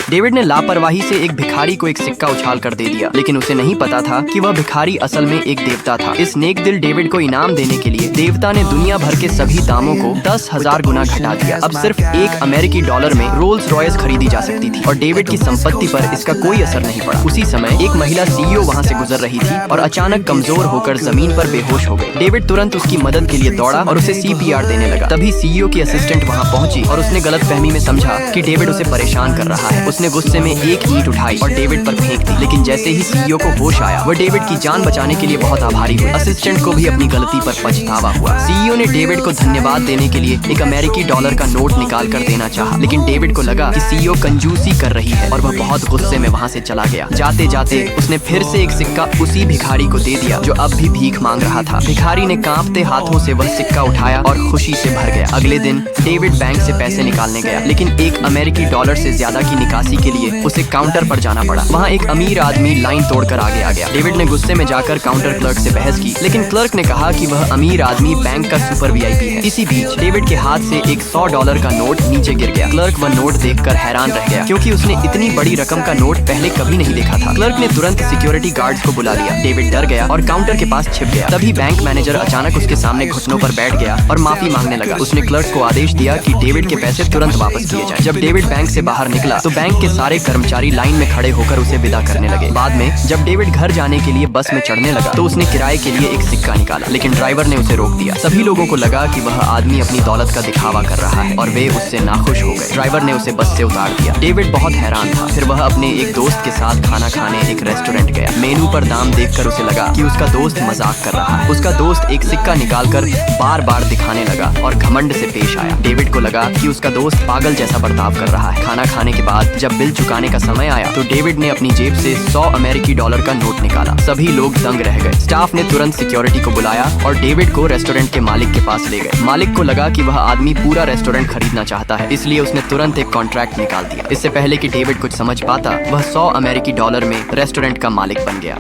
David ने लापरवाही से एक भिखारी को एक सिक्का उछाल कर दे दिया, लेकिन उसे नहीं पता था कि वह भिखारी असल में एक देवता था। इस नेक दिल डेविड को इनाम देने के लिए देवता ने दुनिया भर के सभी दामों को 10,000 गुना घटा दिया। अब सिर्फ एक अमेरिकी डॉलर में रोल्स रॉयस खरीदी जा सकती थी और डेविड की संपत्ति पर इसका कोई असर नहीं पड़ा। उसी समय एक महिला सीईओ वहाँ से गुजर रही थी और अचानक कमजोर होकर जमीन पर बेहोश हो गई। डेविड तुरंत उसकी मदद के लिए दौड़ा और उसे CPR देने लगा। तभी सीईओ की असिस्टेंट वहाँ पहुंची और उसने गलतफहमी में समझा कि डेविड उसे परेशान कर रहा है। उसने गुस्से में एक ईंट उठाई और डेविड पर फेंक दी, लेकिन जैसे ही सीईओ को होश आया, वह डेविड की जान बचाने के लिए बहुत आभारी हुई। असिस्टेंट को भी अपनी गलती पर पछतावा हुआ। सीईओ ने डेविड को धन्यवाद देने के लिए एक अमेरिकी डॉलर का नोट निकाल कर देना चाहा, लेकिन डेविड को लगा कि सीईओ कंजूसी कर रही है और वह बहुत गुस्से में वहाँ से चला गया। जाते जाते उसने फिर से एक सिक्का उसी भिखारी को दे दिया जो अब भी भीख मांग रहा था। भिखारी ने कांपते हाथों से वह सिक्का उठाया और खुशी से भर गया। अगले दिन डेविड बैंक से पैसे निकालने गया, लेकिन एक अमेरिकी डॉलर से ज्यादा की निकासी के लिए उसे काउंटर पर जाना पड़ा। वहाँ एक अमीर आदमी लाइन तोड़कर आगे आ गया। डेविड ने गुस्से में जाकर काउंटर क्लर्क से बहस की, लेकिन क्लर्क ने कहा कि वह अमीर आदमी बैंक का सुपर VIP है। इसी बीच डेविड के हाथ से एक $100 का नोट नीचे गिर गया। क्लर्क वह नोट देखकर हैरान रह गया, क्योंकि उसने इतनी बड़ी रकम का नोट पहले कभी नहीं देखा था। क्लर्क ने तुरंत सिक्योरिटी गार्ड्स को बुला लिया। डेविड डर गया और काउंटर के पास छिप गया। तभी बैंक मैनेजर अचानक उसके सामने घुटनों पर बैठ गया और माफी मांगने लगा। उसने क्लर्क को आदेश दिया कि डेविड के पैसे तुरंत वापस किए जाएं। जब डेविड बैंक से बाहर निकला तो बैंक के सारे कर्मचारी लाइन में खड़े होकर उसे विदा करने लगे। बाद में जब डेविड घर जाने के लिए बस में चढ़ने लगा तो उसने किराए के लिए एक सिक्का निकाला, लेकिन ड्राइवर ने उसे रोक दिया। सभी लोगों को लगा कि वह आदमी अपनी दौलत का दिखावा कर रहा है और वे उससे नाखुश हो गए। ड्राइवर ने उसे बस से उतार दिया। डेविड बहुत हैरान था। फिर वह अपने एक दोस्त के साथ खाना खाने एक रेस्टोरेंट गया। मेनू पर दाम देखकर उसे लगा कि उसका दोस्त मजाक कर रहा है। उसका दोस्त एक सिक्का निकालकर बार बार दिखाने लगा और घमंड से पेश आया। डेविड को लगा कि उसका दोस्त पागल जैसा बर्ताव कर रहा है। खाना खाने के बाद जब बिल चुकाने का समय आया तो डेविड ने अपनी जेब से $100 अमेरिकी डॉलर का नोट निकाला। सभी लोग दंग रह गए। स्टाफ ने तुरंत सिक्योरिटी को बुलाया और डेविड को रेस्टोरेंट के मालिक के पास ले गए। मालिक को लगा कि वह आदमी पूरा रेस्टोरेंट खरीदना चाहता है, इसलिए उसने तुरंत एक कॉन्ट्रैक्ट निकाल दिया। इससे पहले कि डेविड कुछ समझ पाता, वह $100 अमेरिकी डॉलर में रेस्टोरेंट का मालिक बन गया।